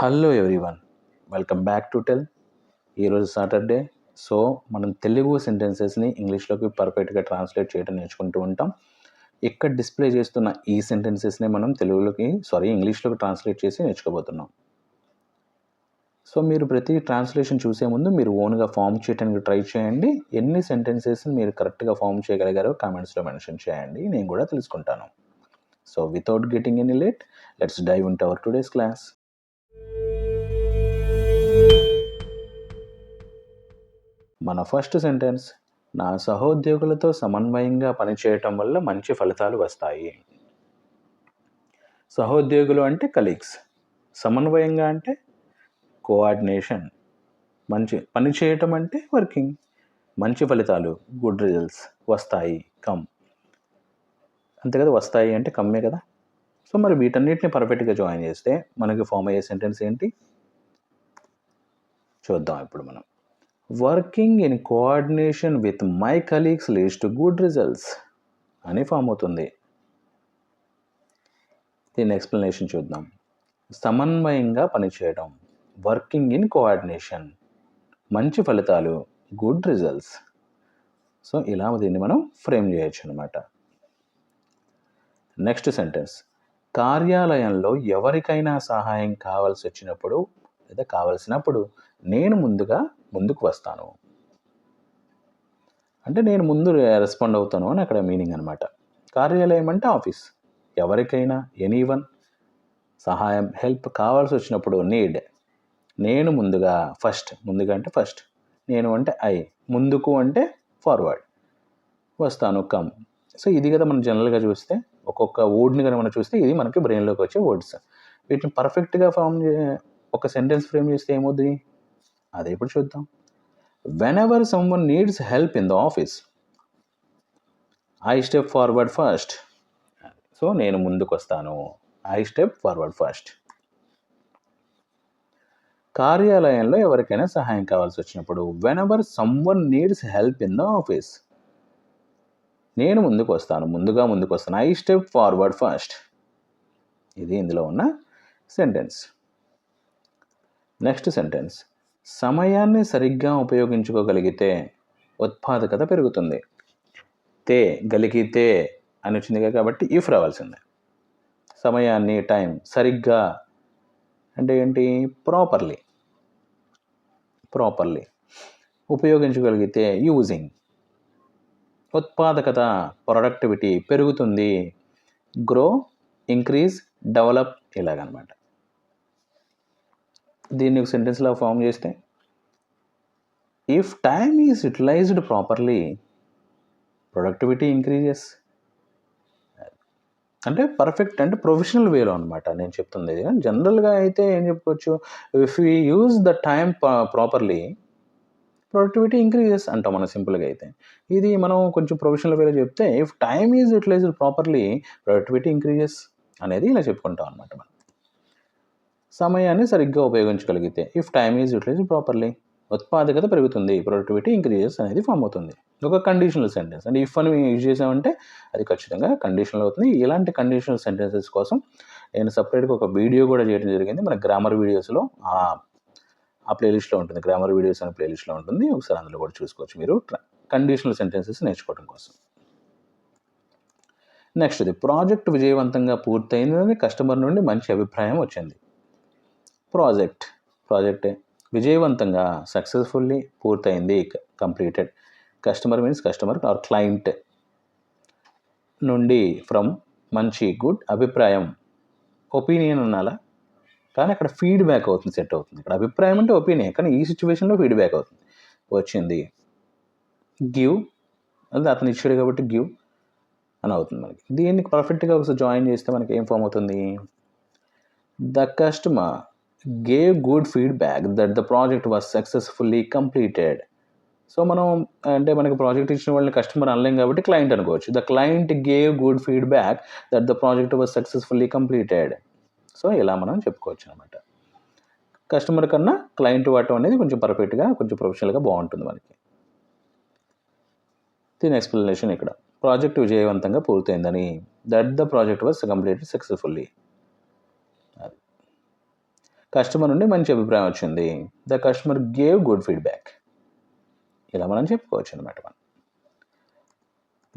Hello everyone, welcome back to tell. ఈరోజు Saturday. So మనం తెలుగు సెంటెన్సెస్ని ఇంగ్లీష్లోకి పర్ఫెక్ట్గా ట్రాన్స్లేట్ చేయడం నేర్చుకుంటూ ఉంటాం. ఇక్కడ డిస్ప్లే చేస్తున్న ఈ సెంటెన్సెస్ని మనం ఇంగ్లీష్లోకి ట్రాన్స్లేట్ చేసి నేర్చుకోబోతున్నాం. సో మీరు ప్రతి ట్రాన్స్లేషన్ చూసే ముందు మీరు ఓన్గా ఫామ్ చేయడానికి ట్రై చేయండి. ఎన్ని సెంటెన్సెస్ని మీరు కరెక్ట్గా ఫామ్ చేయగలిగారో కామెంట్స్లో మెన్షన్ చేయండి, నేను కూడా తెలుసుకుంటాను. So without getting any late, let's dive into our today's class. మన ఫస్ట్ సెంటెన్స్, నా సహోద్యోగులతో సమన్వయంగా పనిచేయటం వల్ల మంచి ఫలితాలు వస్తాయి. సహోద్యోగులు అంటే కలీగ్స్, సమన్వయంగా అంటే కోఆర్డినేషన్, మంచి పని చేయటం అంటే వర్కింగ్, మంచి ఫలితాలు గుడ్ రిజల్ట్స్, వస్తాయి కమ్, అంతే కదా, వస్తాయి అంటే కమ్మే కదా. సో మరి వీటన్నిటిని పర్ఫెక్ట్గా జాయిన్ చేస్తే మనకి ఫామ్ అయ్యే సెంటెన్స్ ఏంటి చూద్దాం ఇప్పుడు మనం. Working in coordination with my colleagues leads to good results అని ఫామ్ అవుతుంది. దీని ఎక్స్ప్లెనేషన్ చూద్దాం. సమన్వయంగా పనిచేయడం, వర్కింగ్ ఇన్ కోఆర్డినేషన్, మంచి ఫలితాలు గుడ్ రిజల్ట్స్. సో ఇలా దీన్ని మనం ఫ్రేమ్ చేయొచ్చు అనమాట. నెక్స్ట్ సెంటెన్స్, కార్యాలయంలో ఎవరికైనా సహాయం కావాల్సి వచ్చినప్పుడు లేదా కావలసినప్పుడు నేను ముందుకు వస్తాను. అంటే నేను ముందు రెస్పాండ్ అవుతాను అని అక్కడ మీనింగ్ అనమాట. కార్యాలయం అంటే ఆఫీస్, ఎవరికైనా ఎనీవన్ సహాయం హెల్ప్ కావాల్సి వచ్చినప్పుడు నీడ్, నేను ముందుగా అంటే ఫస్ట్, నేను అంటే ఐ, ముందుకు అంటే ఫార్వర్డ్, వస్తాను కమ్. సో ఇది కదా మనం జనరల్గా చూస్తే ఒక్కొక్క వర్డ్ని కనుక మనం చూస్తే ఇది మనకి బ్రెయిన్లోకి వచ్చే వర్డ్స్. వీటిని పర్ఫెక్ట్గా ఒక సెంటెన్స్ ఫ్రేమ్ చేస్తే ఏమవుతుంది అదే ఇప్పుడు చూద్దాం. Whenever someone needs help in the office, I step forward first. So నేను ముందుకు వస్తాను, ఐ స్టెప్ ఫార్వర్డ్ ఫస్ట్. కార్యాలయంలో ఎవరికైనా సహాయం కావాల్సి వచ్చినప్పుడు whenever someone needs help in the office, నేను ముందుకు వస్తాను, ఐ స్టెప్ ఫార్వర్డ్ ఫస్ట్. ఇది ఇందులో ఉన్న సెంటెన్స్. నెక్స్ట్ సెంటెన్స్, సమయాన్ని సరిగ్గా ఉపయోగించుకోగలిగితే ఉత్పాదకత పెరుగుతుంది. గలిగితే అని వచ్చింది కాబట్టి ఇఫ్ రావాల్సిందే. సమయాన్ని, టైం, సరిగ్గా అంటే ఏంటి, ప్రాపర్లీ ఉపయోగించగలిగితే యూజింగ్, ఉత్పాదకత ప్రొడక్టివిటీ పెరుగుతుంది, గ్రో, ఇంక్రీజ్, డెవలప్, ఇలాగనమాట. దీన్ని సెంటెన్స్లో ఫామ్ చేస్తే, if time is utilized properly productivity increases. అంటే పర్ఫెక్ట్ అంటే ప్రొఫెషనల్ వేలో అనమాట నేను చెప్తుంది. జనరల్గా అయితే ఏం చెప్పుకోవచ్చు, if you use the time properly productivity increases అంటాం మనం సింపుల్గా అయితే. ఇది మనం కొంచెం ప్రొఫెషనల్ వేలో చెప్తే, if time is utilized properly productivity increases అనేది ఇలా చెప్పుకుంటాం అనమాట మనం. సమయాన్ని సరిగ్గా ఉపయోగించగలిగితే if time is utilized properly ఉత్పాదకత పెరుగుతుంది, ప్రొడక్టివిటీ ఇంక్రీజెస్ అనేది ఫామ్ అవుతుంది. ఒక కండిషనల్ సెంటెన్స్. అంటే ఇఫ్ అని యూజ్ చేసామంటే అది ఖచ్చితంగా కండిషనల్ అవుతుంది. ఇలాంటి కండిషనల్ సెంటెన్సెస్ కోసం నేను సపరేట్గా ఒక వీడియో కూడా చేయడం జరిగింది. మన గ్రామర్ వీడియోస్లో ఆ ప్లేలిస్ట్లో ఉంటుంది, గ్రామర్ వీడియోస్ అనే ప్లేలిస్ట్లో ఉంటుంది. ఒకసారి అందులో కూడా చూసుకోవచ్చు మీరు కండిషనల్ సెంటెన్సెస్ నేర్చుకోవడం కోసం. నెక్స్ట్, ఇది ప్రాజెక్ట్ విజయవంతంగా పూర్తయిందని కస్టమర్ నుండి మంచి అభిప్రాయం వచ్చింది. ప్రాజెక్టే విజయవంతంగా, సక్సెస్ఫుల్లీ పూర్తయింది, completed. Customer means customer or client నుండి, ఫ్రమ్, మంచి, గుడ్, అభిప్రాయం, ఒపీనియన్ అనాలా, కానీ అక్కడ ఫీడ్బ్యాక్ అవుతుంది, సెట్ అవుతుంది. ఇక్కడ అభిప్రాయం అంటే ఒపీనియన్, కానీ ఈ సిచ్యువేషన్లో ఫీడ్బ్యాక్ అవుతుంది, వచ్చింది. గివ్ అంటే అతను ఇచ్చాడు కాబట్టి గివ్ అని అవుతుంది మనకి. దీన్ని పర్ఫెక్ట్గా ఒకసారి జాయిన్ చేస్తే మనకి ఏం ఫామ్ అవుతుంది, the customer gave good feedback that the project was successfully completed. So మనం అంటే మనకి ప్రాజెక్ట్ ఇచ్చిన వాళ్ళని కస్టమర్ అనలేం కాబట్టి క్లయింట్ అనుకోవచ్చు. The client gave good feedback that the project was successfully completed. So ఇలా మనం చెప్పుకోవచ్చు అనమాట. కస్టమర్ కన్నా క్లయింట్ వాడటం అనేది కొంచెం పర్ఫెక్ట్గా, కొంచెం ప్రొఫెషనల్గా బాగుంటుంది మనకి. దీని ఎక్స్ప్లెనేషన్ ఇక్కడ, ప్రాజెక్ట్ విజయవంతంగా పూర్తయిందని, that the project was completed successfully. Customer నుండి మంచి అభిప్రాయం వచ్చింది. The customer gave good feedback. ఇలా మనం చెప్పుకోవచ్చు అనమాట. మనం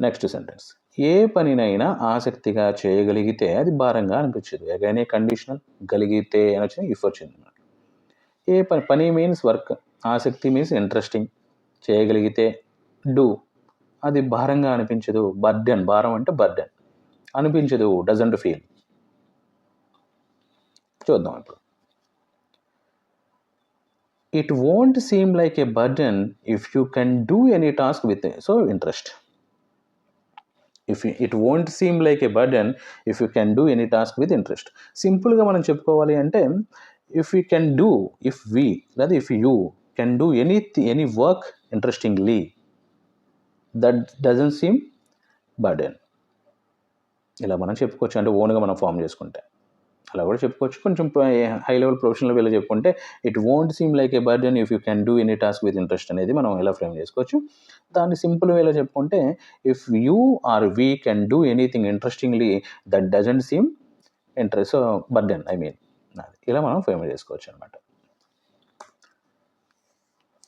నెక్స్ట్ సెంటెన్స్, ఏ పనినైనా ఆసక్తిగా చేయగలిగితే అది భారంగా అనిపించదు. అగైన్ ఏ కండిషనల్, గలిగితే అని వచ్చిన ఇఫ్ వచ్చింది అనమాట. ఏ పని మీన్స్ వర్క్, ఆసక్తి మీన్స్ ఇంట్రెస్టింగ్, చేయగలిగితే డూ, అది భారంగా అనిపించదు. బర్డెన్, భారం అంటే బర్డెన్, అనిపించదు డజంట్ ఫీల్. చూద్దాం ఇప్పుడు. It won't seem like a burden if you can do any task with interest. It won't seem like a burden if you can do any task with interest. సింపుల్గా మనం చెప్పుకోవాలి అంటే if you can do, if we లేదా if you can do any work interestingly, that doesn't seem burden. ఇలా మనం చెప్పుకోవచ్చు, అంటే ఓన్గా మనం ఫామ్ చేసుకుంటే అలా కూడా చెప్పుకోవచ్చు. కొంచెం హై లెవెల్ ప్రొఫెషనల్ వేలో చెప్పుకుంటే it won't seem like a burden if you can do any task with interest అనేది మనం ఎలా ఫ్రేమ్ చేసుకోవచ్చు. దాన్ని సింపుల్ వేలో చెప్పుకుంటే if you are we can do anything interestingly that doesn't seem interest burden, ఇలా మనం ఫ్రేమ్ చేసుకోవచ్చు అనమాట.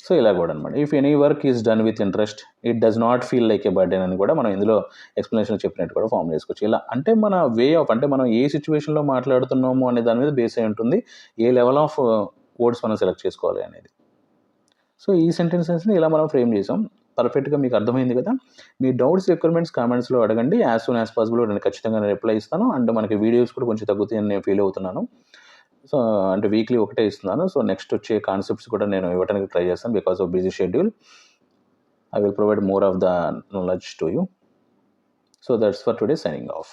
సో ఇలా కూడా అనమాట. If any work is done with interest it does not feel like a burden అని కూడా మనం ఇందులో ఎక్స్ప్లెనేషన్ చెప్పినట్టు కూడా ఫామ్ చేసుకోవచ్చు. ఇలా అంటే మన వే ఆఫ్, అంటే మనం ఏ సిచ్యువేషన్లో మాట్లాడుతున్నాము అనే దాని మీద బేస్ అయి ఉంటుంది ఏ లెవెల్ ఆఫ్ వర్డ్స్ మనం సెలెక్ట్ చేసుకోవాలి అనేది. సో ఈ సెంటెన్సెస్ని ఇలా మనం ఫ్రేమ్ చేసాం. పర్ఫెక్ట్గా మీకు అర్థమైంది కదా. మీ డౌట్స్, రిక్వైర్మెంట్స్ కామెంట్స్లో అడగండి. యాజ్ సూన్ యాజ్ పాసిబుల్ నేను ఖచ్చితంగా రిప్లై ఇస్తాను. అండ్ మనకి వీడియోస్ కూడా కొంచెం తగ్గుతాయని నేను ఫీల్ అవుతున్నాను. సో అంటే వీక్లీ ఒకటే ఇస్తున్నాను. సో నెక్స్ట్ వచ్చే కాన్సెప్ట్స్ కూడా నేను ఇవ్వడానికి ట్రై చేస్తాను. Because of busy schedule I will provide more of the knowledge to you. So that's for today, signing off.